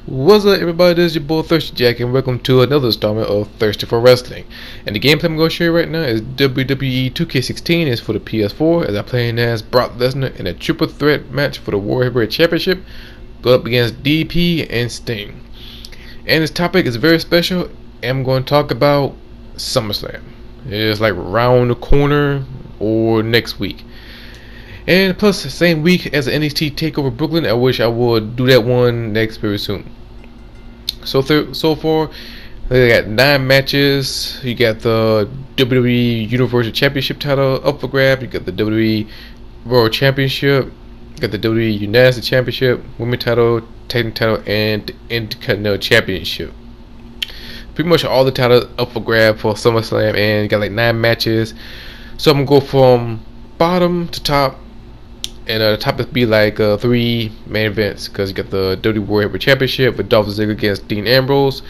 What's up, everybody? This is your boy Thirsty Jack, and welcome to another installment of Thirsty for Wrestling. And the gameplay I'm going to show you right now is WWE 2K16. It's for the PS4, as I'm playing as Brock Lesnar in a triple threat match for the World Heavyweight Championship, go up against DP and Sting. And this topic is very special. I'm going to talk about SummerSlam. It's like around the corner or next week. And plus, the same week as the NXT TakeOver Brooklyn. I wish I would do that one next very soon. So far, they got 9 matches. You got the WWE Universal Championship title up for grab. You got the WWE World Championship. You got the WWE United States Championship, Women's title, Tag title, and the Intercontinental Championship. Pretty much all the titles up for grab for SummerSlam, and you got like 9 matches. So I'm gonna go from bottom to top. And the top would be like 3 main events, because you got the WWE World Heavyweight Championship with Dolph Ziggler against Dean Ambrose,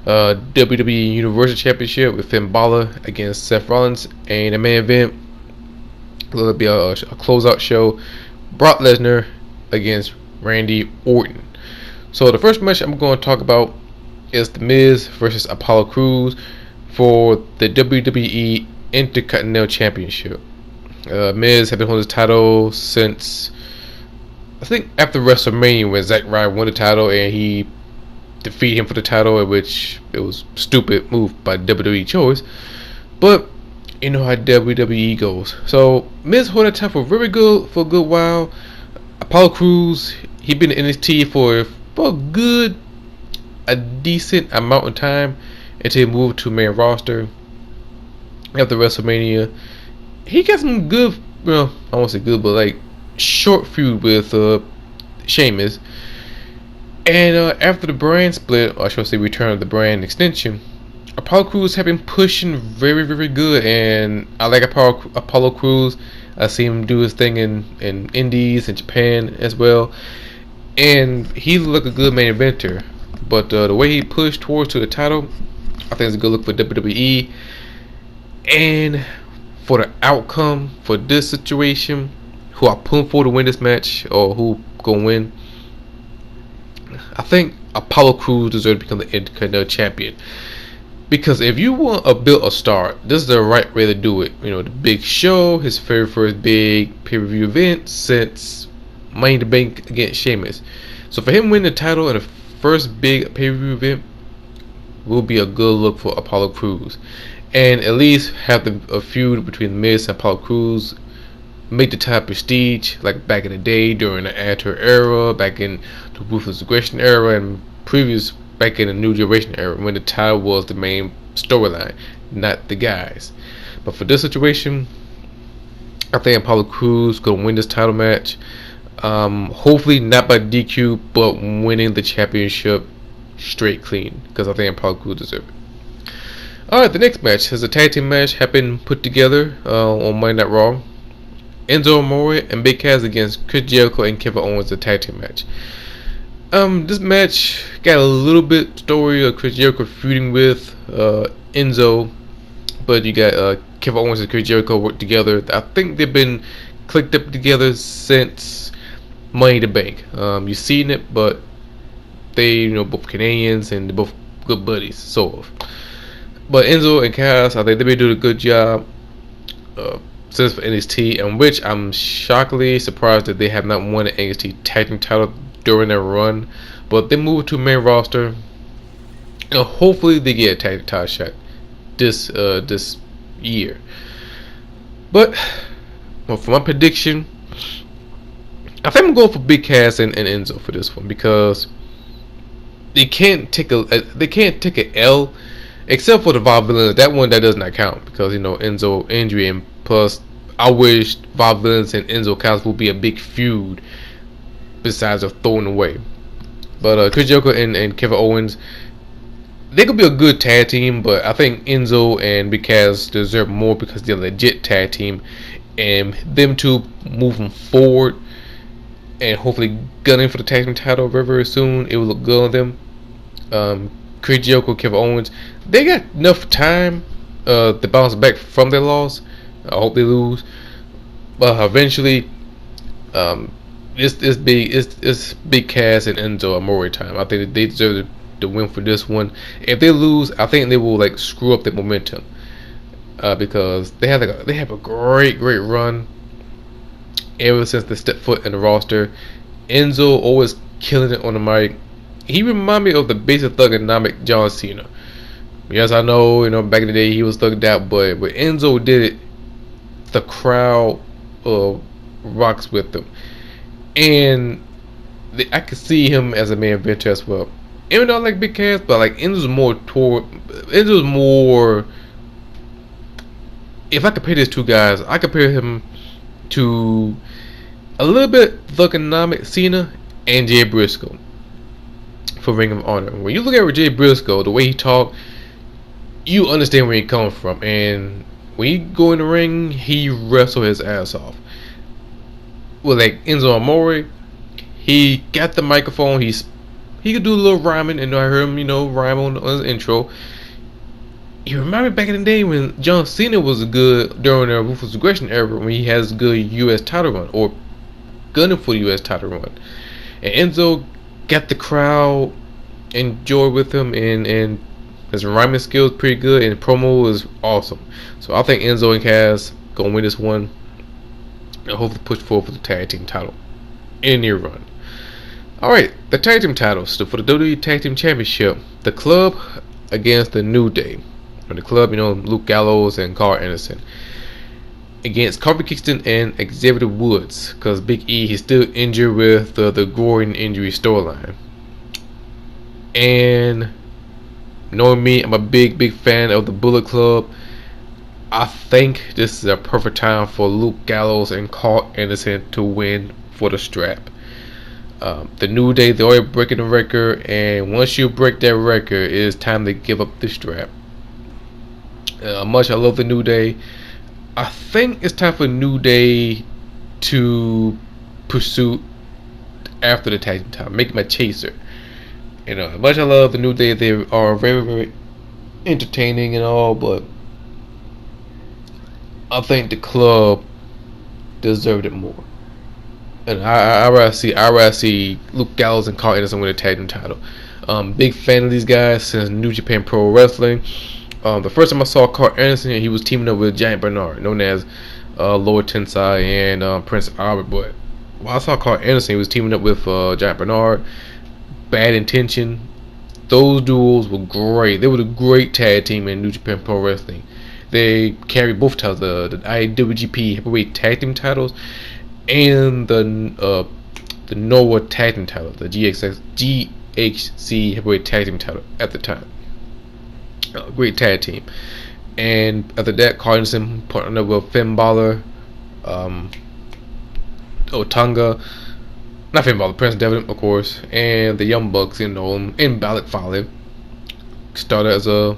WWE Universal Championship with Finn Balor against Seth Rollins, and the main event will be a closeout show, Brock Lesnar against Randy Orton. So the first match I'm going to talk about is The Miz versus Apollo Crews for the WWE Intercontinental Championship. Miz had been holding his title since, I think, after WrestleMania, when Zack Ryder won the title and he defeated him for the title, which it was a stupid move by WWE choice. But you know how WWE goes. So Miz held that title for a good while. Apollo Crews, he been in NXT for a decent amount of time until he moved to main roster after WrestleMania. He got some good, well, I won't say good, but like short feud with Sheamus. And after the brand split, or I should say return of the brand extension, Apollo Crews have been pushing very good. And I like Apollo Crews. I see him do his thing in Indies and Japan as well. And he look a good main eventer. But the way he pushed towards to the title, I think it's a good look for WWE. And for the outcome for this situation, who I put for to win this match, or who gonna win, I think Apollo Crews deserves to become the Intercontinental Champion. Because if you want to build a star, this is the right way to do it. You know, the big show, his very first big pay-per-view event since Money in the Bank against Sheamus. So for him winning the title in the first big pay-per-view event will be a good look for Apollo Crews. And at least have a feud between Miz and Apollo Crews, make the title prestige, like back in the day during the Attitude Era, back in the Ruthless Aggression Era, and previous back in the New Generation Era, when the title was the main storyline, not the guys. But for this situation, I think Apollo Crews gonna win this title match. Hopefully not by DQ, but winning the championship straight clean, because I think Apollo Crews deserves it. Alright, the next match is a tag team match have been put together on Monday Night Raw. Enzo Amore and Big Cass against Chris Jericho and Kevin Owens, a tag team match. This match got a little bit story of Chris Jericho feuding with Enzo, but you got Kevin Owens and Chris Jericho work together. I think they've been clicked up together since Money in the Bank. You've seen it, but they, both Canadians and they're both good buddies, sort of. But Enzo and Cass, I think they've been doing a good job since for NXT, and which I'm shockingly surprised that they have not won an NXT tag team title during their run. But they moved to main roster, and hopefully they get a tag team title shot this year. But for my prediction, I think I'm going for Big Cass and Enzo for this one, because they can't take an L. Except for the Vaudevillains, that one that does not count, because Enzo injury, and plus I wish Vaudevillains and Enzo Cass will be a big feud besides of throwing away. But Chris Jericho and Kevin Owens, they could be a good tag team, but I think Enzo and Big Cass deserve more because they're a legit tag team, and them two moving forward and hopefully gunning for the tag team title very soon, it will look good on them. Chris Jericho, Kevin Owens, they got enough time to bounce back from their loss. I hope they lose, but eventually it's Big Cass and Enzo Amore time. I think that they deserve the win for this one. If they lose, I think they will like screw up the momentum because they have a great run ever since they stepped foot in the roster. Enzo always killing it on the mic. He remind me of the basic thugonomic John Cena. Yes, I know, back in the day he was thugged out, but when Enzo did it, the crowd rocks with him. And I could see him as a main eventer as well. Even though I like Big Cass, but like Enzo's more. If I compare these two guys, I compare him to a little bit thugonomic Cena and Jay Briscoe for Ring of Honor. When you look at Jay Briscoe, the way he talk, you understand where he comes from, and when he go in the ring, he wrestle his ass off. Well, like Enzo Amore, he got the microphone. He could do a little rhyming, and I heard him, rhyme on his intro. You remember back in the day when John Cena was good during the Ruthless Aggression era, when he has a good U.S. title run, or gunning for the U.S. title run, and Enzo got the crowd enjoy with him, and his rhyming skills pretty good, and promo is awesome. So I think Enzo and Cass gonna win this one, and hopefully push forward for the tag team title in their run. Alright, the tag team titles. So for the WWE Tag Team Championship, the Club against the New Day. For the Club, Luke Gallows and Carl Anderson against Kofi Kingston and Xavier Woods, because Big E, he's still injured with the groin injury storyline. And knowing me, I'm a big fan of the Bullet Club. I think this is a perfect time for Luke Gallows and Carl Anderson to win for the strap. The New Day, they're already breaking the record, and once you break that record, it is time to give up the strap. Much I love the New Day. I think it's time for New Day to pursue after the tag team title, make him a chaser. Much I love the New Day, they are very entertaining and all, but I think the Club deserved it more. And I rather see Luke Gallows and Carl Anderson win the tag team title. Big fan of these guys since New Japan Pro Wrestling. The first time I saw Carl Anderson, he was teaming up with Giant Bernard, known as Lower Tensai and Prince Albert. But while I saw Carl Anderson, he was teaming up with Giant Bernard, Bad Intention. Those duels were great. They were a great tag team in New Japan Pro Wrestling. They carried both titles, the IWGP Heavyweight Tag Team titles and the Noah Tag Team title, the GHC Heavyweight Tag Team title at the time. Great tag team. And after that, Carl Anderson partnered up with Finn Balor, Otanga, not Finn Balor, Prince Devitt, of course, and the Young Bucks, in Balor Fale. Started as a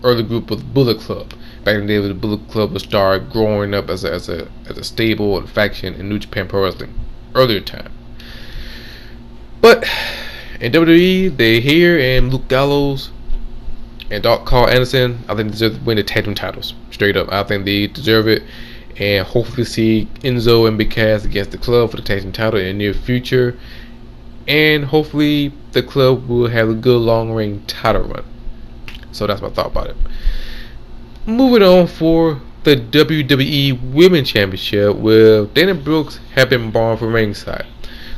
early group of the Bullet Club. Back in the day, the Bullet Club would start growing up as a stable and faction in New Japan Pro Wrestling earlier time. But in WWE, they here, and Luke Gallows and Carl Anderson, I think they deserve to win the tag team titles. Straight up, I think they deserve it, and hopefully see Enzo and Big Cass against the Club for the tag team title in the near future. And hopefully the Club will have a good long range title run. So that's my thought about it. Moving on for the WWE Women's Championship, where Dana Brooks have been born from ringside.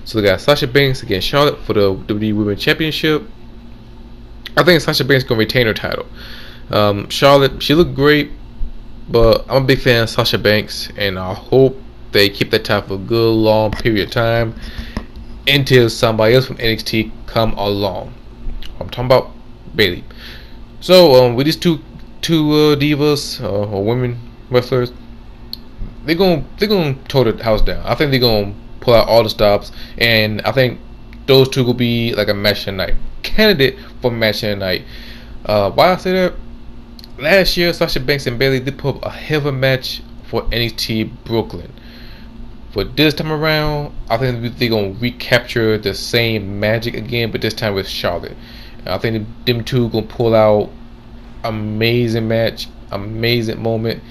So they got Sasha Banks against Charlotte for the WWE Women's Championship. I think Sasha Banks gonna retain her title. Charlotte, she looked great, but I'm a big fan of Sasha Banks, and I hope they keep that title for a good long period of time until somebody else from NXT come along. I'm talking about Bayley. So with these two divas or women wrestlers, they're gonna toe the house down. I think they're gonna pull out all the stops, and I think those two will be like a match of the night candidate for match of the night. Why I say that? Last year, Sasha Banks and Bayley did put up a hell of a match for NXT Brooklyn. For this time around, I think they're gonna recapture the same magic again, but this time with Charlotte. And I think them two gonna pull out amazing match, amazing moment,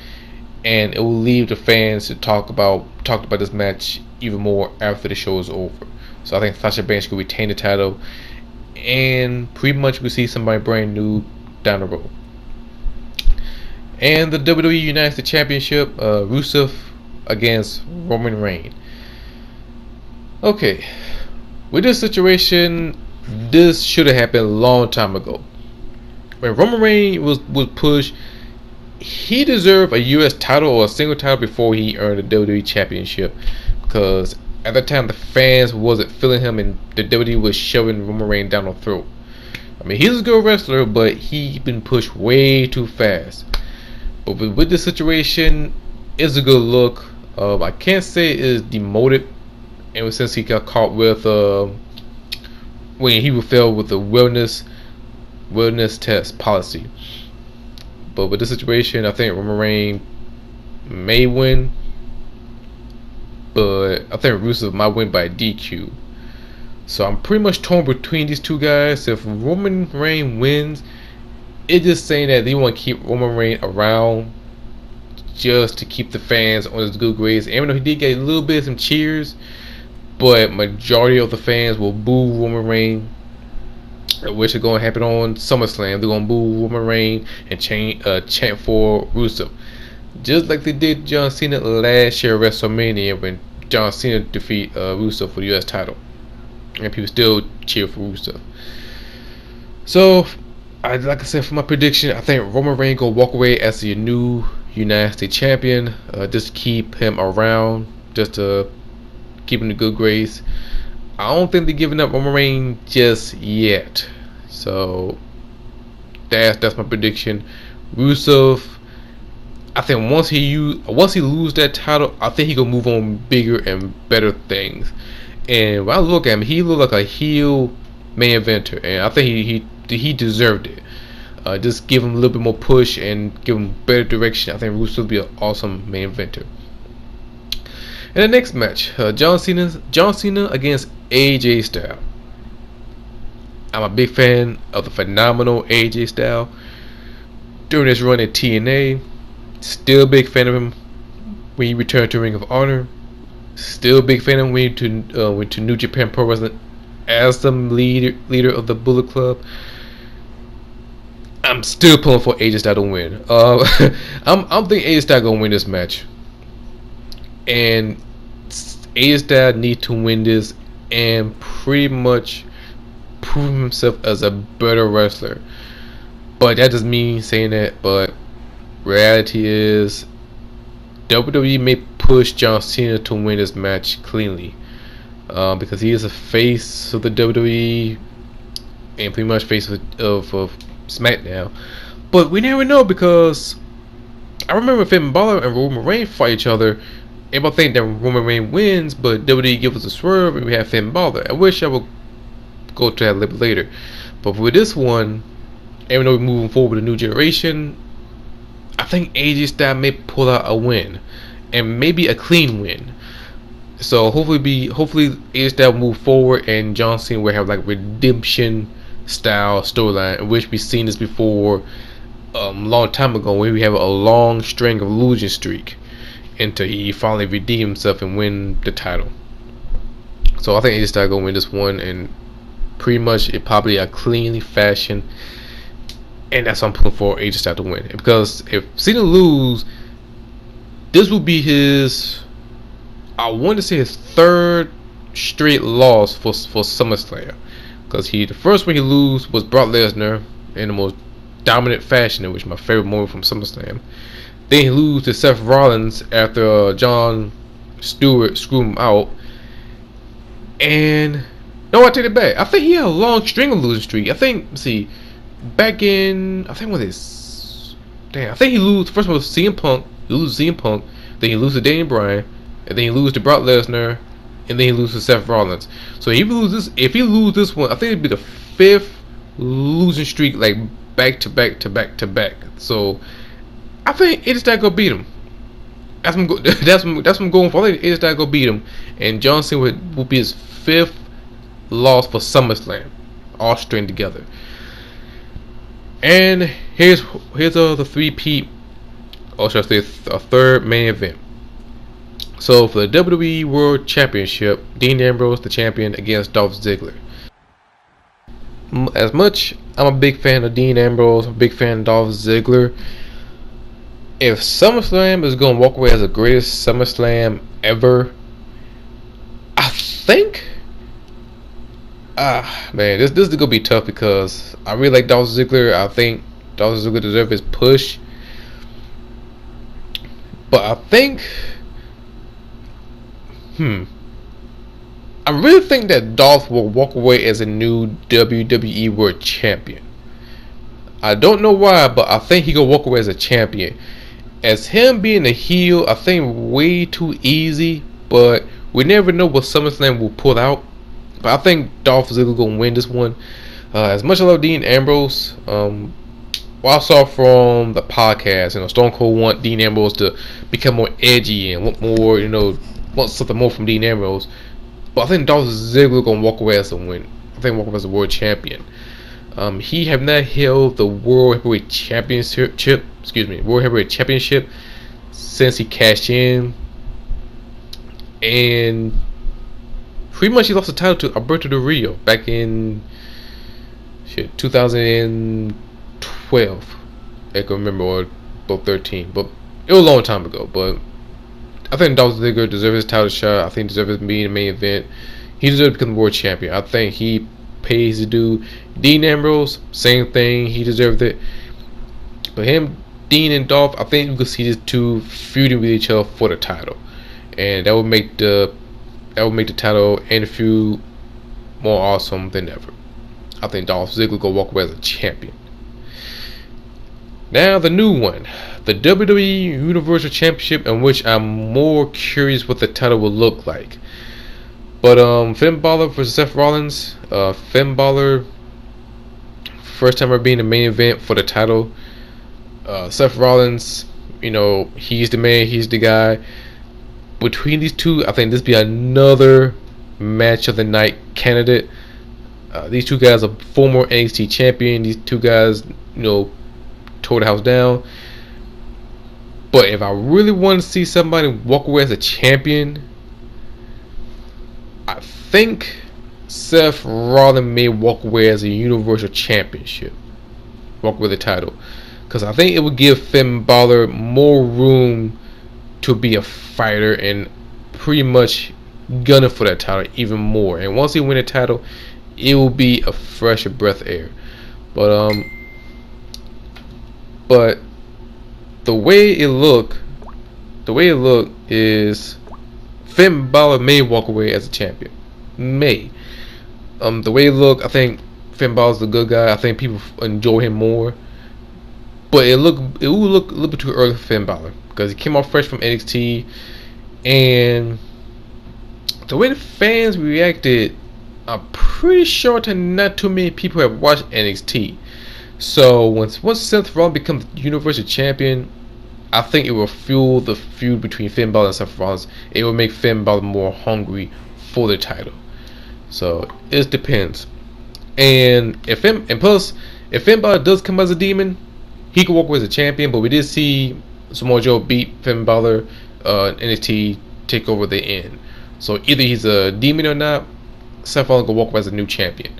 and it will leave the fans to talk about this match even more after the show is over. So I think Sasha Banks could retain the title, and pretty much we see somebody brand new down the road. And the WWE United States Championship, Rusev against Roman Reigns. Okay, with this situation, this should have happened a long time ago. When Roman Reigns was pushed, he deserved a U.S. title or a single title before he earned the WWE Championship, because at the time the fans wasn't feeling him and the WWE was shoving Roman Reigns down the throat. I mean, he's a good wrestler, but he been pushed way too fast. But with this situation, it's a good look. I can't say it's demoted, ever since he got caught with when he failed with the wellness test policy. But with this situation, I think Roman Reigns may win, but I think Rusev might win by DQ. So I'm pretty much torn between these two guys. If Roman Reigns wins, it's just saying that they want to keep Roman Reigns around just to keep the fans on his good grades. Even though he did get a little bit of some cheers, but majority of the fans will boo Roman Reigns, which is going to happen on SummerSlam. They're going to boo Roman Reigns and chant for Rusev, just like they did John Cena last year at WrestleMania when John Cena defeated Rusev for the U.S. title, and people still cheer for Rusev. So, like I said, for my prediction, I think Roman Reigns gonna walk away as the new United States Champion. Just keep him around, just to keep him in good grace. I don't think they're giving up Roman Reigns just yet. So that's my prediction. Rusev, I think once he lose that title, I think he gonna move on bigger and better things. And when I look at him, he look like a heel main eventer, and I think he deserved it. Just give him a little bit more push and give him better direction. I think Rusev will be an awesome main eventer. In the next match, John Cena against AJ Styles. I'm a big fan of the phenomenal AJ Styles during his run at TNA. Still a big fan of him when he returned to Ring of Honor. Still a big fan of him when he went to New Japan Pro Wrestling as the leader of the Bullet Club. I'm still pulling for AJ Styles to win. I'm thinking AJ Styles gonna win this match, and AJ Styles need to win this and pretty much prove himself as a better wrestler. But that doesn't mean saying that. But reality is, WWE may push John Cena to win this match cleanly, because he is a face of the WWE and pretty much face of SmackDown. But we never know, because I remember Finn Balor and Roman Reigns fight each other. Everybody think that Roman Reigns wins, but WWE gives us a swerve and we have Finn Balor. I wish I would go to that a little bit later. But with this one, even though we're moving forward with a new generation, I think AJ Styles may pull out a win, and maybe a clean win. So hopefully AJ Styles will move forward, and John Cena will have like redemption style storyline, in which we've seen this before a long time ago, where we have a long string of losing streak until he finally redeem himself and win the title. So I think AJ Styles gonna win this one, and pretty much it probably a cleanly fashion, and that's what I'm pulling for AJ Styles to win. Because if Cena lose, this will be his, I want to say, his third straight loss for SummerSlam. Because the first one he lose was Brock Lesnar in the most dominant fashion, which is my favorite moment from SummerSlam. Then he lose to Seth Rollins after Jon Stewart screwed him out. And no, I take it back. I think he had a long string of losing streak. I think, back in, I think he lose first one was CM Punk. He lose to CM Punk, then he lose to Daniel Bryan, and then he lose to Brock Lesnar, and then he lose to Seth Rollins. So if he lose this one, I think it'd be the fifth losing streak, like back to back to back to back. So I think AJ Styles gonna beat him. That's what I'm going for. I think AJ Styles gonna beat him, and John Cena will be his fifth loss for SummerSlam, all string together. And here's the three-peat, or should I say a third main event. So for the WWE World Championship, Dean Ambrose the champion against Dolph Ziggler. As much I'm a big fan of Dean Ambrose, I'm a big fan of Dolph Ziggler. If SummerSlam is gonna walk away as the greatest SummerSlam ever, I think man, this is gonna be tough because I really like Dolph Ziggler. I think Dolph Ziggler deserves his push, but I think, I really think that Dolph will walk away as a new WWE World Champion. I don't know why, but I think he gonna walk away as a champion. As him being a heel, I think way too easy, but we never know what SummerSlam will pull out. But I think Dolph Ziggler gonna win this one. As much as I love Dean Ambrose, what I saw from the podcast, Stone Cold want Dean Ambrose to become more edgy and want more, want something more from Dean Ambrose. But I think Dolph Ziggler gonna walk away as a win. I think walk away as a world champion. He have not held the World Heavyweight Championship. World Heavyweight Championship since he cashed in, and pretty much he lost the title to Alberto Del Rio back in 2012. I can remember, or 13, but it was a long time ago. But I think Dolph Ziggler deserves his title shot. I think he deserves to be in the main event. He deserves to become the world champion. I think he pays to do. Dean Ambrose, same thing. He deserved it. But him, Dean, and Dolph, I think we could see these two feuding with each other for the title, and that would make the title and the feud more awesome than ever. I think Dolph Ziggler go walk away as a champion. Now the new one, the WWE Universal Championship, in which I'm more curious what the title will look like. But Finn Balor versus Seth Rollins. Finn Balor, first time ever being the main event for the title. Seth Rollins, he's the man, he's the guy. Between these two, I think this be another match of the night candidate. These two guys are former NXT champion. These two guys, tore the house down. But if I really want to see somebody walk away as a champion, I think Seth Rollins may walk away as a Universal Championship. Walk away with the title. Because I think it would give Finn Balor more room to be a fighter and pretty much gunning for that title even more. And once he win the title, it will be a fresh breath of air. But the way it look is Finn Balor may walk away as a champion. May. The way it look, I think Finn Balor's a good guy. I think people enjoy him more. But it will look a little bit too early for Finn Balor because he came off fresh from NXT, and the way the fans reacted, I'm pretty sure that not too many people have watched NXT. So once Seth Rollins becomes Universal Champion, I think it will fuel the feud between Finn Balor and Seth Rollins. It will make Finn Balor more hungry for the title. So it depends. And if Finn Balor does come as a demon, he could walk away as a champion. But we did see Samoa Joe beat Finn Balor in NXT take over the end. So either he's a demon or not, Seth Rollins could walk away as a new champion.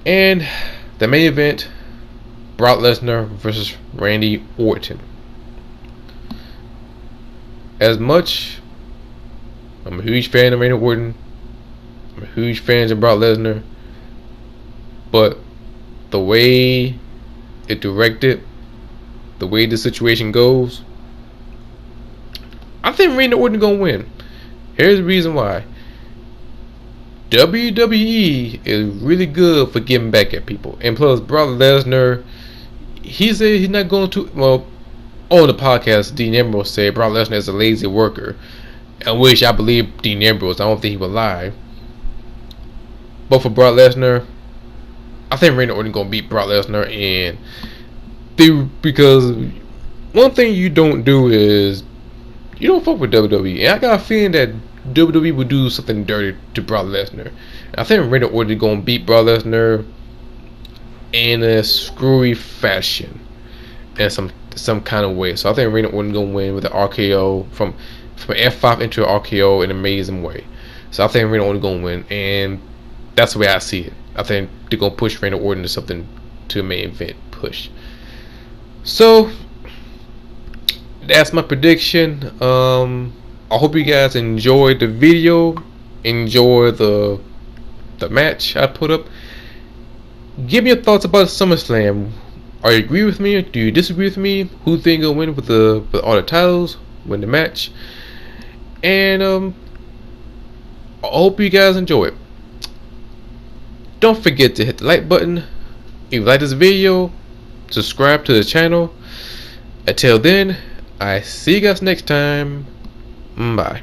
And the main event, Brock Lesnar versus Randy Orton. As much I'm a huge fan of Randy Orton, I'm a huge fan of Brock Lesnar, but the way it directed, the way the situation goes, I think Randy Orton gonna win. Here's the reason why. WWE is really good for getting back at people, and plus Brock Lesnar, he said he's not going to. Well, on the podcast, Dean Ambrose said Brock Lesnar is a lazy worker, which I believe Dean Ambrose. I don't think he would lie. But for Brock Lesnar, I think Randy Orton gonna beat Brock Lesnar, and because one thing you don't do is you don't fuck with WWE, and I got a feeling that WWE would do something dirty to Brock Lesnar. I think Randy Orton gonna beat Brock Lesnar in a screwy fashion, in some kind of way. So I think Randy Orton gonna win with the RKO from from F5 into an RKO in an amazing way. So I think Randy Orton gonna win, and that's the way I see it. I think they're gonna push Randy Orton to something, to a main event push. So that's my prediction. I hope you guys enjoyed the video, enjoy the match I put up. Give me your thoughts about SummerSlam. Are you agree with me? Do you disagree with me? Who think will win with all the titles, win the match? And I hope you guys enjoy it. Don't forget to hit the like button. If you like this video, subscribe to the channel. Until then, I see you guys next time. Bye.